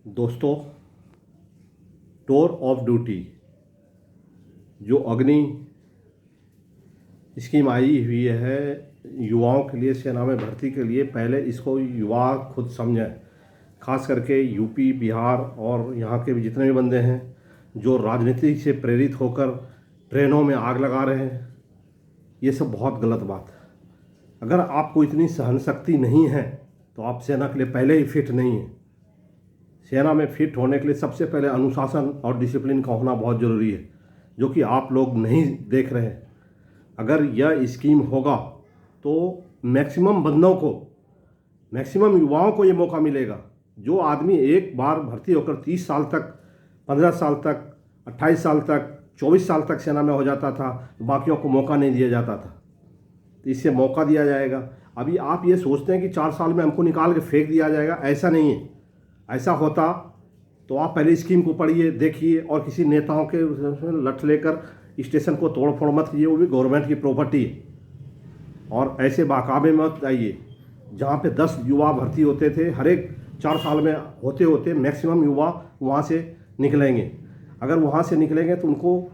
दोस्तों, tour of duty जो अग्नि स्कीम आई हुई है युवाओं के लिए, सेना में भर्ती के लिए, पहले इसको युवा खुद समझें। खास करके यूपी, बिहार और यहाँ के भी जितने भी बंदे हैं जो राजनीति से प्रेरित होकर ट्रेनों में आग लगा रहे हैं, ये सब बहुत गलत बात है। अगर आपको इतनी सहन शक्ति नहीं है तो आप सेना के लिए पहले ही फिट नहीं है। सेना में फिट होने के लिए सबसे पहले अनुशासन और डिसिप्लिन का होना बहुत ज़रूरी है, जो कि आप लोग नहीं देख रहे हैं। अगर यह स्कीम होगा तो मैक्सिमम बंदों को, मैक्सिमम युवाओं को ये मौका मिलेगा। जो आदमी एक बार भर्ती होकर 30 साल तक, 15 साल तक, 28 साल तक, 24 साल तक सेना में हो जाता था, बाकियों को मौका नहीं दिया जाता था। तो इससे मौका दिया जाएगा। अभी आप ये सोचते हैं कि 4 साल में हमको निकाल के फेंक दिया जाएगा, ऐसा नहीं है। ऐसा होता तो आप पहले स्कीम को पढ़िए, देखिए, और किसी नेताओं के लठ लेकर स्टेशन को तोड़ फोड़ मत कीजिए। वो भी गवर्नमेंट की प्रॉपर्टी है। और ऐसे बाकाबे मत आइए जहाँ पे 10 युवा भर्ती होते थे, हर एक 4 साल में होते होते मैक्सिमम युवा वहाँ से निकलेंगे। अगर वहाँ से निकलेंगे तो उनको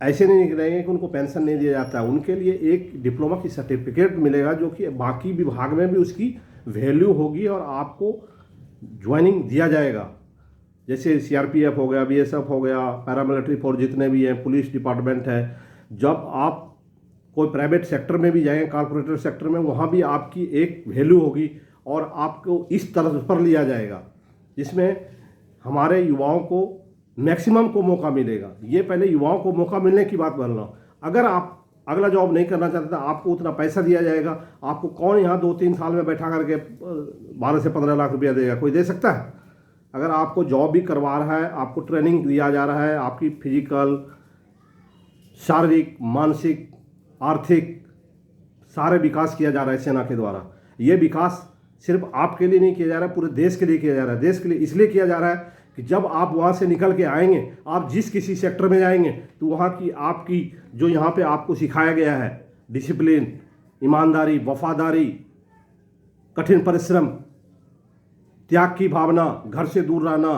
ऐसे नहीं निकलेंगे कि उनको पेंशन नहीं दिया जाता है। उनके लिए एक डिप्लोमा की सर्टिफिकेट मिलेगा, जो कि बाकी विभाग में भी उसकी वैल्यू होगी और आपको ज्वाइनिंग दिया जाएगा। जैसे सीआरपीएफ हो गया, बीएसएफ हो गया, पैरामिलिट्री फोर्स जितने भी हैं, पुलिस डिपार्टमेंट है। जब आप कोई प्राइवेट सेक्टर में भी जाएंगे, कॉर्पोरेट सेक्टर में, वहाँ भी आपकी एक वैल्यू होगी और आपको इस तरह पर लिया जाएगा जिसमें हमारे युवाओं को मैक्सिमम को मौका मिलेगा। ये पहले युवाओं को मौका मिलने की बात बोल रहा हूँ। अगर आप अगला जॉब नहीं करना चाहते, आपको उतना पैसा दिया जाएगा। आपको कौन यहाँ 2-3 साल में बैठा करके 12 से 15 लाख रुपया देगा? कोई दे सकता है? अगर आपको जॉब भी करवा रहा है, आपको ट्रेनिंग दिया जा रहा है, आपकी फिजिकल, शारीरिक, मानसिक, आर्थिक सारे विकास किया जा रहा है सेना के द्वारा। ये विकास सिर्फ आपके लिए नहीं किया जा रहा है, पूरे देश के लिए किया जा रहा है। देश के लिए इसलिए किया जा रहा है कि जब आप वहाँ से निकल के आएंगे, आप जिस किसी सेक्टर में जाएंगे तो वहाँ की आपकी जो यहाँ पे आपको सिखाया गया है डिसिप्लिन, ईमानदारी, वफादारी, कठिन परिश्रम, त्याग की भावना, घर से दूर रहना,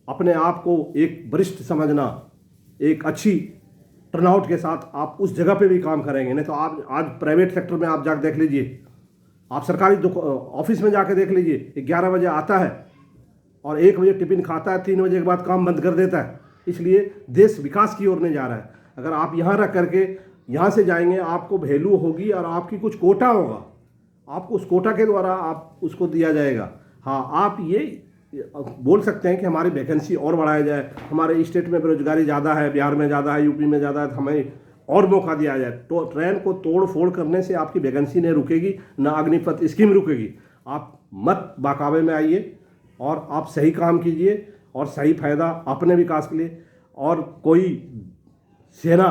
अपने आप को एक वरिष्ठ समझना, एक अच्छी टर्नआउट के साथ आप उस जगह पे भी काम करेंगे। नहीं तो आप आज प्राइवेट सेक्टर में आप जाकर देख लीजिए, आप सरकारी ऑफिस में जाके देख लीजिए, 11 बजे आता है और 1 बजे टिफिन खाता है, 3 बजे के बाद काम बंद कर देता है। इसलिए देश विकास की ओर नहीं जा रहा है। अगर आप यहाँ रख करके यहाँ से जाएंगे, आपको वैल्यू होगी और आपकी कुछ कोटा होगा, आपको उस कोटा के द्वारा आप उसको दिया जाएगा। हाँ, आप ये बोल सकते हैं कि हमारी वैकेंसी और बढ़ाया जाए, हमारे स्टेट में बेरोजगारी ज़्यादा है, बिहार में ज़्यादा है, यूपी में ज़्यादा है, तो हमें और मौका दिया जाए। तो ट्रेन को तोड़ फोड़ करने से आपकी वैकेंसी नहीं रुकेगी, ना अग्निपथ स्कीम रुकेगी। आप मत बाकावे में आइए और आप सही काम कीजिए और सही फायदा अपने विकास के लिए। और कोई सेना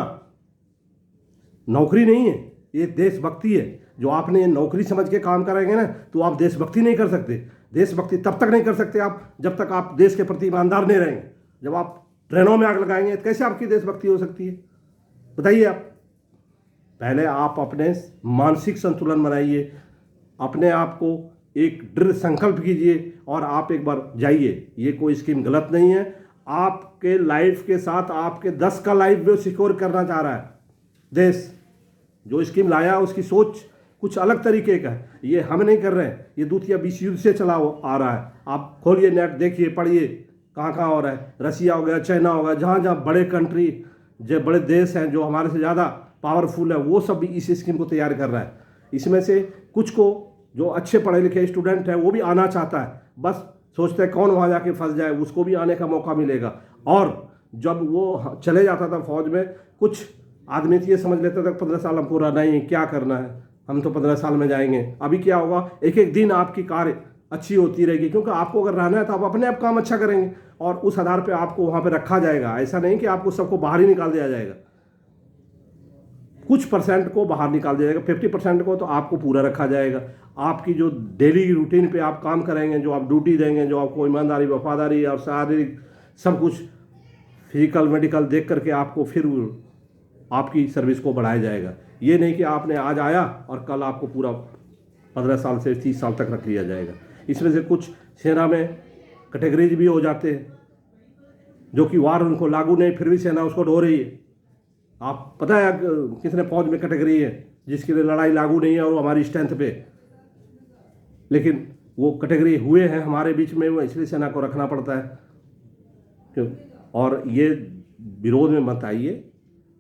नौकरी नहीं है, ये देशभक्ति है। जो आपने नौकरी समझ के काम करेंगे ना, तो आप देशभक्ति नहीं कर सकते। देशभक्ति तब तक नहीं कर सकते आप जब तक आप देश के प्रति ईमानदार नहीं रहेंगे। जब आप ट्रेनों में आग लगाएंगे तो कैसे आपकी देशभक्ति हो सकती है? बताइए आप। पहले आप अपने मानसिक संतुलन बनाइए, अपने आप को एक दृढ़ संकल्प कीजिए और आप एक बार जाइए। ये कोई स्कीम गलत नहीं है। आपके लाइफ के साथ आपके 10 का लाइफ भी सिक्योर करना चाह रहा है देश। जो स्कीम लाया उसकी सोच कुछ अलग तरीके का है, ये हम नहीं कर रहे हैं। ये द्वितीय विश्व युद्ध से चला आ रहा है। आप खोलिए नेट, देखिए, पढ़िए, कहाँ कहाँ हो रहा है। रसिया हो गया, चाइना हो गया, जहाँ जहाँ बड़े कंट्री, जो बड़े देश हैं, जो हमारे से ज़्यादा पावरफुल है, वो सब भी इस स्कीम को तैयार कर रहा है। इसमें से कुछ को जो अच्छे पढ़े लिखे स्टूडेंट हैं वो भी आना चाहता है, बस सोचते हैं कौन वहाँ जाके फंस जाए, उसको भी आने का मौका मिलेगा। और जब वो चले जाता था फौज में, कुछ आदमी ये समझ लेते थे 15 साल हमको रहना ही, क्या करना है, हम तो 15 साल में जाएंगे। अभी क्या होगा, एक एक दिन आपकी कार्य अच्छी होती रहेगी, क्योंकि आपको अगर रहना है तो आप अपने आप काम अच्छा करेंगे और उस आधार पे आपको वहाँ पे रखा जाएगा। ऐसा नहीं कि आपको सबको बाहर ही निकाल दिया जाएगा। कुछ परसेंट को बाहर निकाल दिया जाएगा, 50% को तो आपको पूरा रखा जाएगा। आपकी जो डेली रूटीन पे आप काम करेंगे, जो आप ड्यूटी देंगे, जो आपको ईमानदारी, वफादारी और शारीरिक सब कुछ फिजिकल मेडिकल देख करके आपको फिर आपकी सर्विस को बढ़ाया जाएगा। ये नहीं कि आपने आज आया और कल आपको पूरा 15 साल से 30 साल तक रख लिया जाएगा। इसमें से कुछ सेना में कैटेगरीज भी हो जाते हैं, जो कि वार उनको लागू नहीं, फिर भी सेना उसको ढो रही है। आप पता है कितने फौज में कैटेगरी है जिसके लिए लड़ाई लागू नहीं है और वो हमारी स्ट्रेंथ पे, लेकिन वो कैटेगरी हुए हैं हमारे बीच में, वो इसलिए सेना को रखना पड़ता है। क्यों? और ये विरोध में मत आइए,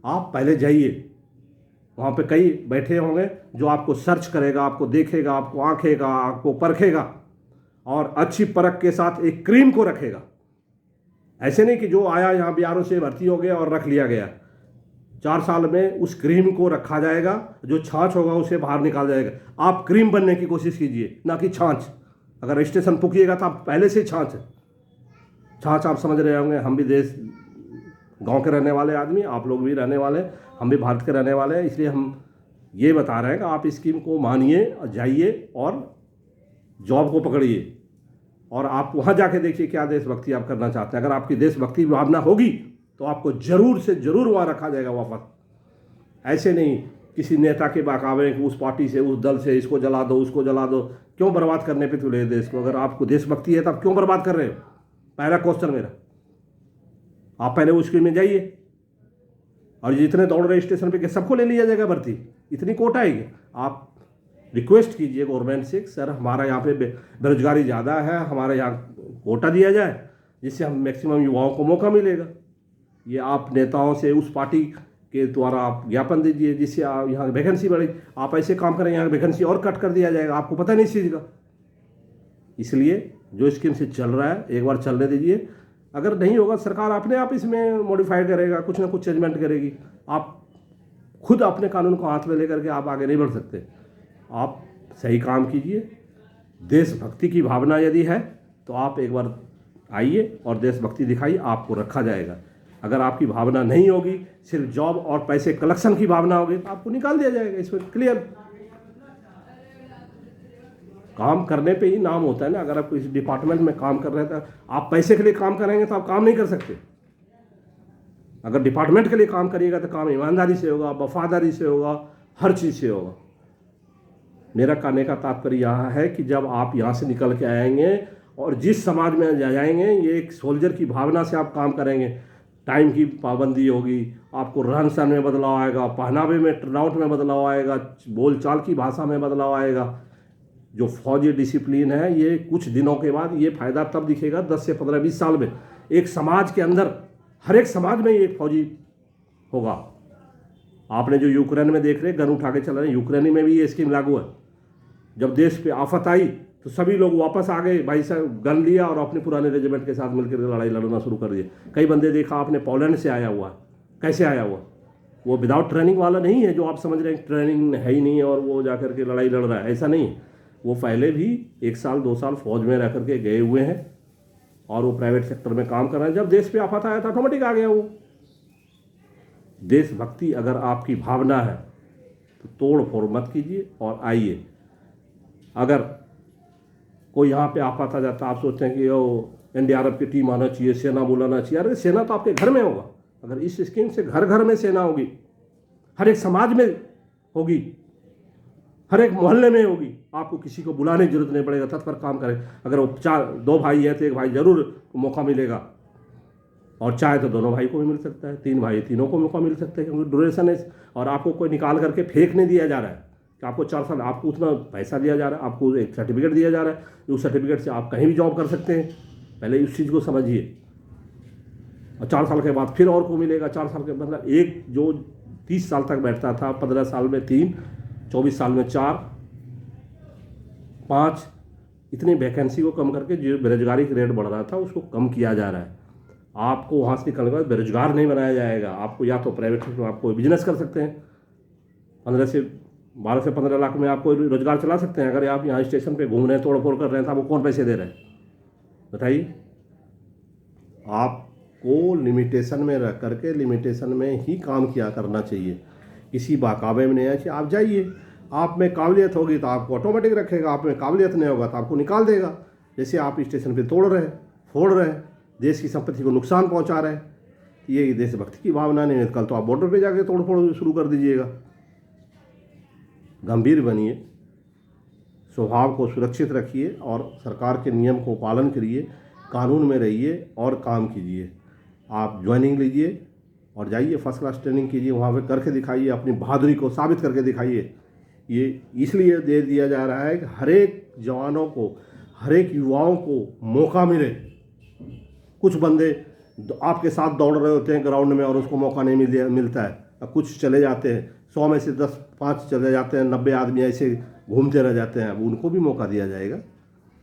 आप पहले जाइए, वहाँ पे कई बैठे होंगे जो आपको सर्च करेगा, आपको देखेगा, आपको आंखेगा, आपको परखेगा और अच्छी परख के साथ एक क्रीम को रखेगा। ऐसे नहीं कि जो आया यहाँ बीआरओ से भर्ती हो गया और रख लिया गया। 4 साल में उस क्रीम को रखा जाएगा, जो छाछ होगा उसे बाहर निकाल जाएगा। आप क्रीम बनने की कोशिश कीजिए, ना कि छाछ। अगर स्टेशन पुकिएगा तो आप पहले से छाछ आप समझ रहे होंगे। हम भी देश गांव के रहने वाले आदमी, आप लोग भी रहने वाले, हम भी भारत के रहने वाले हैं, इसलिए हम ये बता रहे हैं कि आप इस स्कीम को मानिए और जाइए और जॉब को पकड़िए और आप वहाँ जाके देखिए क्या देशभक्ति आप करना चाहते हैं। अगर आपकी देशभक्ति भावना होगी तो आपको जरूर से जरूर वहाँ रखा जाएगा वापस। ऐसे नहीं किसी नेता के बहकावे कि उस पार्टी से, उस दल से, इसको जला दो, उसको जला दो। क्यों बर्बाद करने पे तुले देश को? अगर आपको देशभक्ति है तो आप क्यों बर्बाद कर रहे हो? पहला क्वेश्चन मेरा। आप पहले उस स्कीम में जाइए और जितने दौड़ रहे स्टेशन पे सबको ले लिया जाएगा भर्ती, इतनी कोटा है। आप रिक्वेस्ट कीजिए गवर्नमेंट से, सर हमारा यहाँ पे बेरोजगारी ज़्यादा है, हमारे यहाँ कोटा दिया जाए जिससे हम मैक्सिमम युवाओं को मौका मिलेगा। ये आप नेताओं से उस पार्टी के द्वारा आप ज्ञापन दीजिए जिससे यहाँ वैकेंसी बढ़े। आप ऐसे काम करें यहाँ वैकेंसी और कट कर दिया जाएगा, आपको पता नहीं इस चीज़ का। इसलिए जो स्कीम से चल रहा है एक बार चलने दीजिए। अगर नहीं होगा सरकार अपने आप इसमें मॉडिफाई करेगा, कुछ ना कुछ चेंजमेंट करेगी। आप खुद अपने कानून को हाथ में लेकर के आप आगे नहीं बढ़ सकते। आप सही काम कीजिए। देशभक्ति की भावना यदि है तो आप एक बार आइए और देशभक्ति दिखाइए, आपको रखा जाएगा। अगर आपकी भावना नहीं होगी, सिर्फ जॉब और पैसे कलेक्शन की भावना होगी, तो आपको निकाल दिया जाएगा। इसमें क्लियर काम करने पे ही नाम होता है ना। अगर आप किसी डिपार्टमेंट में काम कर रहे हैं तो आप पैसे के लिए काम करेंगे तो आप काम नहीं कर सकते। अगर डिपार्टमेंट के लिए काम करिएगा तो काम ईमानदारी से होगा, वफादारी से होगा, हर चीज़ से होगा। मेरा कहने का तात्पर्य यहाँ है कि जब आप यहाँ से निकल के आएंगे और जिस समाज में जाएंगे, ये एक सोल्जर की भावना से आप काम करेंगे। टाइम की पाबंदी होगी, आपको रहन सहन में बदलाव आएगा, पहनावे में, टर्नआउट में बदलाव आएगा, बोलचाल की भाषा में बदलाव आएगा। जो फौजी डिसिप्लिन है ये कुछ दिनों के बाद ये फायदा तब दिखेगा 10 से 15-20 साल में। एक समाज के अंदर, हर एक समाज में ये फौजी होगा। आपने जो यूक्रेन में देख रहे गन उठा के चल रहे हैं, यूक्रेन में भी ये स्कीम लागू है। जब देश पे आफत आई तो सभी लोग वापस आ गए, भाई साहब गन लिया और अपने पुराने रेजिमेंट के साथ मिलकर लड़ाई लड़ना शुरू कर दिए। कई बंदे देखा आपने पोलैंड से आया हुआ। कैसे आया हुआ? वो विदाउट ट्रेनिंग वाला नहीं है जो आप समझ रहे हैं ट्रेनिंग है ही नहीं और वो जाकर के लड़ाई लड़ रहा है, ऐसा नहीं है। वो पहले भी 1 साल 2 साल फौज में रह करके गए हुए हैं और वो प्राइवेट सेक्टर में काम कर रहे हैं। जब देश पे आफत आया तो ऑटोमेटिक आ गया वो। देशभक्ति अगर आपकी भावना है तो तोड़ फोड़ मत कीजिए और आइए। अगर कोई यहाँ पे आफत आ जाता, आप सोचते हैं कि वो एनडीआरएफ की टीम आना चाहिए, सेना बुलाना चाहिए। अरे सेना तो आपके घर में होगा। अगर इस स्कीम से घर घर में सेना होगी, हर एक समाज में होगी, हर एक मोहल्ले में होगी, आपको किसी को बुलाने की जरूरत नहीं पड़ेगा, तत्पर काम करें। अगर वो 2 भाई है तो एक भाई जरूर मौका मिलेगा और चाहे तो दोनों भाई को भी मिल सकता है, 3 भाई तीनों को मौका मिल सकता है, क्योंकि ड्यूरेशन है। और आपको कोई निकाल करके फेंक नहीं दिया जा रहा है कि आपको 4 साल, आपको उतना पैसा दिया जा रहा है, आपको एक सर्टिफिकेट दिया जा रहा है। उस सर्टिफिकेट से आप कहीं भी जॉब कर सकते हैं। पहले उस चीज़ को समझिए। और 4 साल के बाद फिर और को मिलेगा। 4 साल के मतलब एक जो 30 साल तक बैठता था, 15 साल में 3, 24 साल में 4, 5, इतनी वैकेंसी को कम करके जो बेरोजगारी की रेट बढ़ रहा था उसको कम किया जा रहा है। आपको वहाँ से निकलने के बाद बेरोजगार नहीं बनाया जाएगा। आपको या तो प्राइवेट सेक्टर में आप कोई बिजनेस कर सकते हैं, 12 से 15 लाख में आप कोई रोजगार चला सकते हैं। अगर आप यहाँ स्टेशन पे घूम रहे हैं, तोड़ फोड़ कर रहे हैं, तो आपको कौन पैसे दे रहे हैं बताइए? आपको लिमिटेशन में रख करके लिमिटेशन में ही काम किया करना चाहिए। किसी बहकावे में नहीं आना चाहिए। आप जाइए, आप में काबिलियत होगी तो आपको ऑटोमेटिक रखेगा, आप में काबिलियत नहीं होगा तो आपको निकाल देगा। जैसे आप स्टेशन पे तोड़ रहे हैं, फोड़ रहे हैं, देश की संपत्ति को नुकसान पहुंचा रहे हैं, ये देशभक्ति की भावना नहीं है। कल तो आप बॉर्डर पे जाके तोड़ फोड़ शुरू कर दीजिएगा। गंभीर बनिए, स्वभाव को सुरक्षित रखिए और सरकार के नियम को पालन करिए। कानून में रहिए और काम कीजिए। आप ज्वाइनिंग लीजिए और जाइए फर्स्ट क्लास ट्रेनिंग कीजिए, वहाँ पे करके दिखाइए, अपनी बहादुरी को साबित करके दिखाइए। ये इसलिए दे दिया जा रहा है कि हर एक जवानों को, हर एक युवाओं को मौका मिले। कुछ बंदे आपके साथ दौड़ रहे होते हैं ग्राउंड में और उसको मौका नहीं मिलता है, कुछ चले जाते हैं, 100 में से 10-5 चले जाते हैं, 90 आदमी ऐसे घूमते रह जाते हैं। अब उनको भी मौका दिया जाएगा,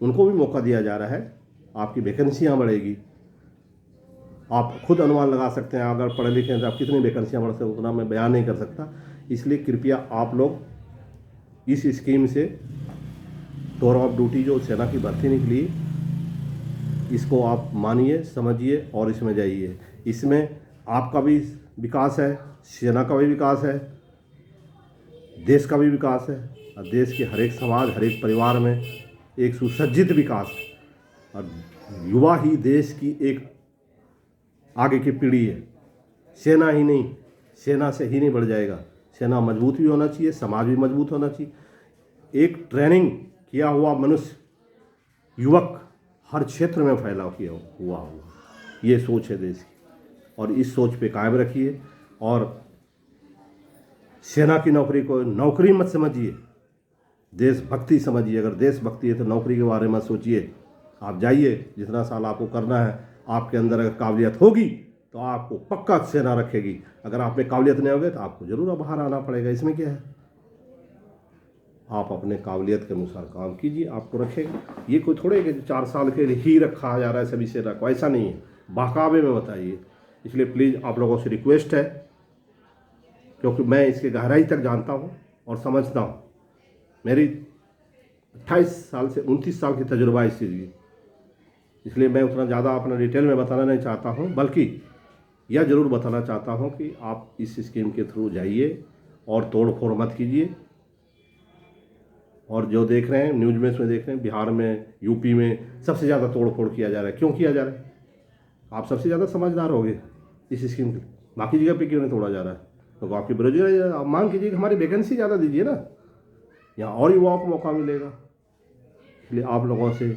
उनको भी मौका दिया जा रहा है। आपकी वैकेंसियाँ बढ़ेगी। आप खुद अनुमान लगा सकते हैं, अगर पढ़े लिखे हैं तो आप कितनी वैकेंसियाँ बढ़ सकते हैं, उतना मैं बयान नहीं कर सकता। इसलिए कृपया आप लोग इस स्कीम से टूर ऑफ ड्यूटी जो सेना की भर्ती निकली, इसको आप मानिए, समझिए और इसमें जाइए। इसमें आपका भी विकास है, सेना का भी विकास है, देश का भी विकास है, और देश के हर एक समाज, हर एक परिवार में एक सुसज्जित विकास है। और युवा ही देश की एक आगे की पीढ़ी है। सेना ही नहीं, सेना से ही नहीं बढ़ जाएगा। सेना मजबूत भी होना चाहिए, समाज भी मजबूत होना चाहिए। एक ट्रेनिंग किया हुआ मनुष्य, युवक हर क्षेत्र में फैला किया हुआ होगा, ये सोच है देश की। और इस सोच पे कायम रखिए और सेना की नौकरी को नौकरी मत समझिए, देशभक्ति समझिए। अगर देशभक्ति है तो नौकरी के बारे में सोचिए। आप जाइए, जितना साल आपको करना है, आपके अंदर अगर काबिलियत होगी तो आपको पक्का सेना रखेगी। अगर आप में काबिलियत नहीं होगी तो आपको जरूर बाहर आना पड़ेगा। इसमें क्या है, आप अपने काबिलियत के अनुसार काम कीजिए, आपको रखेगा। ये कोई थोड़े कि 4 साल के लिए ही रखा जा रहा है सभी सेना को, ऐसा नहीं है। बाकावे में बताइए। इसलिए प्लीज़ आप लोगों से रिक्वेस्ट है, क्योंकि मैं इसके गहराई तक जानता हूँ और समझता हूँ। मेरी 28 साल से 29 साल की तजुर्बा इस चीज़ की, इसलिए मैं उतना ज़्यादा अपना डिटेल में बताना नहीं चाहता हूँ, बल्कि यह ज़रूर बताना चाहता हूँ कि आप इस स्कीम के थ्रू जाइए और तोड़ फोड़ मत कीजिए। और जो देख रहे हैं न्यूज़ में, इसमें देख रहे हैं बिहार में, यूपी में सबसे ज़्यादा तोड़ फोड़ किया जा रहा है। क्यों किया जा रहा है? आप सबसे ज़्यादा समझदार होंगे इस स्कीम के, बाकी जगह पे क्यों नहीं तोड़ा जा रहा है? तो आपकी बेरोजगारी, आप मांग कीजिए कि हमारी वैकेंसी ज़्यादा दीजिए ना, यहाँ और युवाओं को मौका मिलेगा। इसलिए आप लोगों से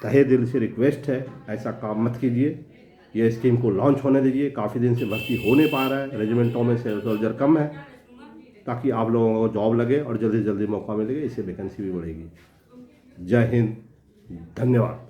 तहे दिल से रिक्वेस्ट है, ऐसा काम मत कीजिए। ये स्कीम को लॉन्च होने दीजिए। काफ़ी दिन से भर्ती हो नहीं पा रहा है, रेजिमेंटों में से सोल्जर कम है, ताकि आप लोगों को जॉब लगे और जल्दी से जल्दी मौका मिलेगा। इससे वैकेंसी भी बढ़ेगी। जय हिंद, धन्यवाद।